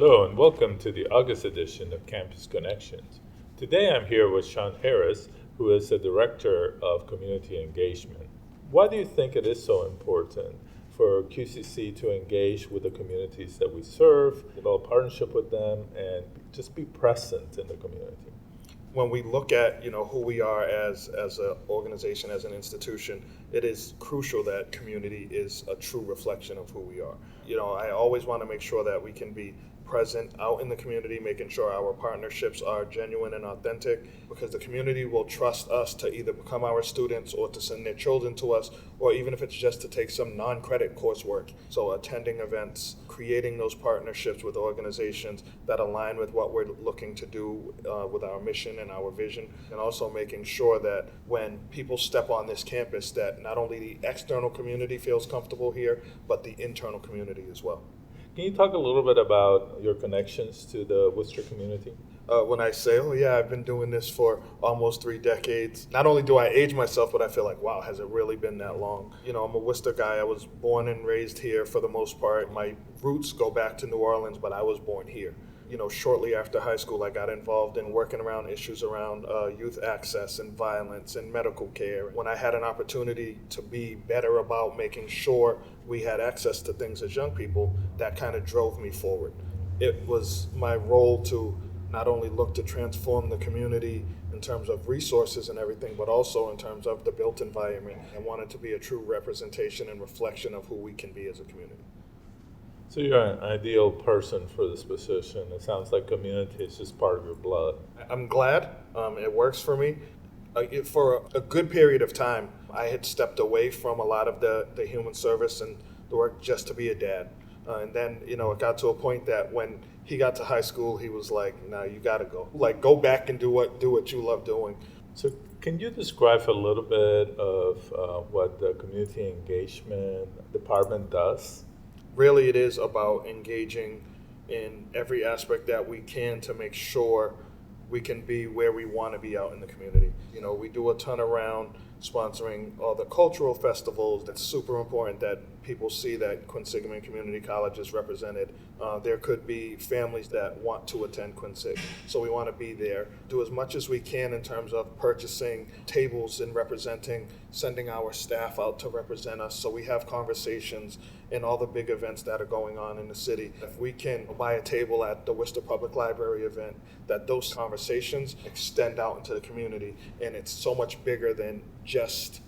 Hello and welcome to the August edition of Campus Connections. Today I'm here with Sean Harris, who is the Director of Community Engagement. Why do you think it is so important for QCC to engage with the communities that we serve, develop partnership with them, and just be present in the community? When we look at who we are as an organization, as an institution, it is crucial that community is a true reflection of who we are. I always want to make sure that we can be present out in the community, making sure our partnerships are genuine and authentic, because the community will trust us to either become our students or to send their children to us, or even if it's just to take some non-credit coursework. So attending events, creating those partnerships with organizations that align with what we're looking to do with our mission and our vision, and also making sure that when people step on this campus, that not only the external community feels comfortable here, but the internal community as well. Can you talk a little bit about your connections to the Worcester community? When I say, oh yeah, I've been doing this for almost 3 decades, not only do I age myself, but I feel like, wow, has it really been that long? I'm a Worcester guy. I was born and raised here for the most part. My roots go back to New Orleans, but I was born here. Shortly after high school, I got involved in working around issues around youth access and violence and medical care. When I had an opportunity to be better about making sure we had access to things as young people, that kind of drove me forward. It was my role to not only look to transform the community in terms of resources and everything, but also in terms of the built environment. I wanted to be a true representation and reflection of who we can be as a community. So you're an ideal person for this position. It sounds like community is just part of your blood. I'm glad it works for me. For a good period of time, I had stepped away from a lot of the human service and the work just to be a dad. And then, it got to a point that when he got to high school, he was like, "No, you got to go. Go back and do what you love doing." So can you describe a little bit of what the community engagement department does? Really, it is about engaging in every aspect that we can to make sure we can be where we want to be out in the community. We do a ton around sponsoring all the cultural festivals. That's super important that people see that Quinsigamond Community College is represented. There could be families that want to attend Quinsig, so we want to be there. Do as much as we can in terms of purchasing tables and representing, sending our staff out to represent us, so we have conversations in all the big events that are going on in the city. If we can buy a table at the Worcester Public Library event, that those conversations extend out into the community, and it's so much bigger than just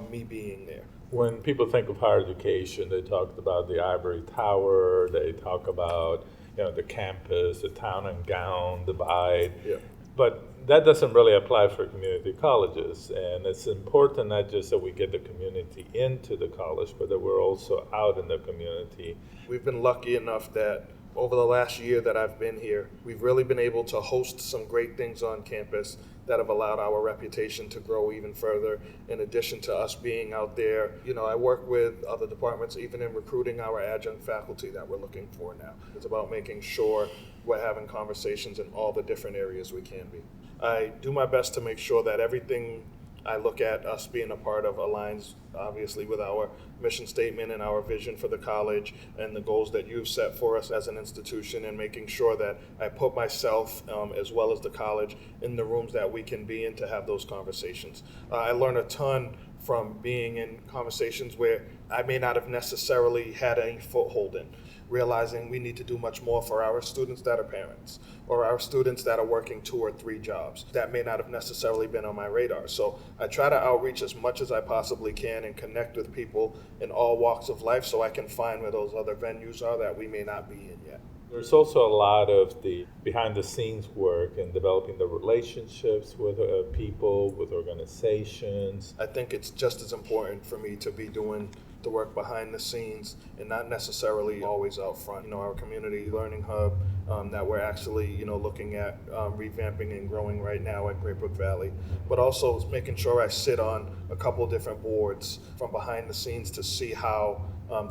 me being there. When people think of higher education, they talk about the ivory tower, they talk about the campus, the town and gown divide. Yeah. But that doesn't really apply for community colleges. And it's important not just that we get the community into the college, but that we're also out in the community. We've been lucky enough that over the last year that I've been here, we've really been able to host some great things on campus that have allowed our reputation to grow even further, in addition to us being out there. I work with other departments, even in recruiting our adjunct faculty that we're looking for now. It's about making sure we're having conversations in all the different areas we can be. I do my best to make sure that everything I look at us being a part of aligns obviously with our mission statement and our vision for the college and the goals that you've set for us as an institution, and making sure that I put myself as well as the college in the rooms that we can be in to have those conversations. I learn a ton from being in conversations where I may not have necessarily had any foothold in, realizing we need to do much more for our students that are parents, or our students that are working 2 or 3 jobs. That may not have necessarily been on my radar. So I try to outreach as much as I possibly can and connect with people in all walks of life so I can find where those other venues are that we may not be in yet. There's also a lot of the behind the scenes work in developing the relationships with people, with organizations. I think it's just as important for me to be doing the work behind the scenes and not necessarily always out front. Our community learning hub that we're actually, looking at revamping and growing right now at Great Brook Valley, but also making sure I sit on a couple different boards from behind the scenes to see how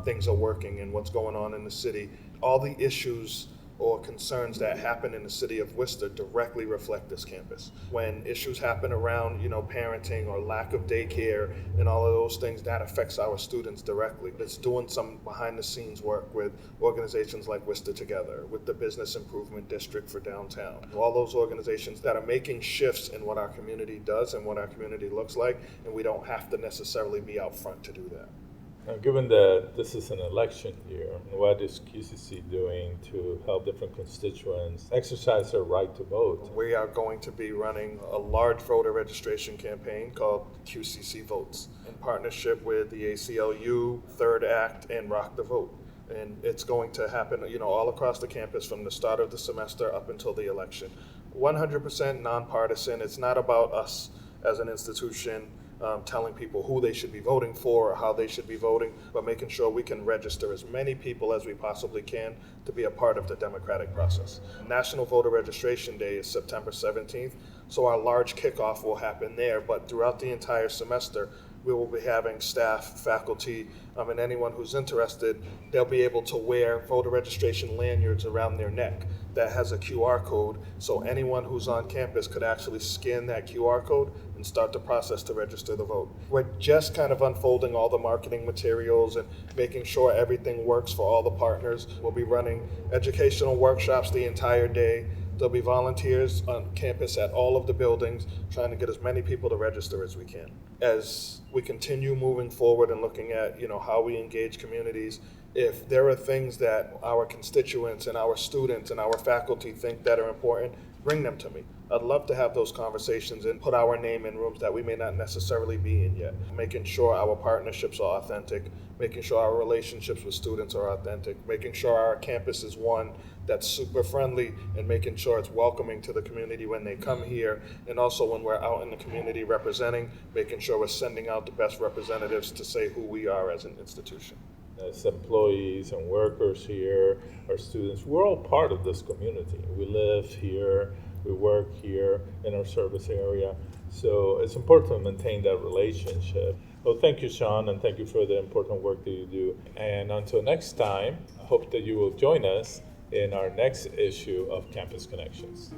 things are working and what's going on in the city. All the issues or concerns that happen in the city of Worcester directly reflect this campus. When issues happen around, parenting or lack of daycare and all of those things, that affects our students directly. It's doing some behind the scenes work with organizations like Worcester Together, with the Business Improvement District for downtown. All those organizations that are making shifts in what our community does and what our community looks like, and we don't have to necessarily be out front to do that. Now, given that this is an election year, what is QCC doing to help different constituents exercise their right to vote? We are going to be running a large voter registration campaign called QCC Votes in partnership with the ACLU, Third Act, and Rock the Vote. And it's going to happen, all across the campus from the start of the semester up until the election. 100% nonpartisan. It's not about us as an institution telling people who they should be voting for or how they should be voting, but making sure we can register as many people as we possibly can to be a part of the democratic process. National Voter Registration Day is September 17th, so our large kickoff will happen there, but throughout the entire semester, we will be having staff, faculty, and anyone who's interested, they'll be able to wear voter registration lanyards around their neck that has a QR code, so anyone who's on campus could actually scan that QR code and start the process to register the vote. We're just kind of unfolding all the marketing materials and making sure everything works for all the partners. We'll be running educational workshops the entire day. There'll be volunteers on campus at all of the buildings trying to get as many people to register as we can. As we continue moving forward and looking at, how we engage communities, if there are things that our constituents and our students and our faculty think that are important, bring them to me. I'd love to have those conversations and put our name in rooms that we may not necessarily be in yet. Making sure our partnerships are authentic, making sure our relationships with students are authentic, making sure our campus is one that's super friendly, and making sure it's welcoming to the community when they come here, and also when we're out in the community representing, making sure we're sending out the best representatives to say who we are as an institution. As employees and workers here, our students, we're all part of this community. We live here, we work here in our service area, so it's important to maintain that relationship. Well, thank you, Sean, and thank you for the important work that you do. And until next time, I hope that you will join us in our next issue of Campus Connections.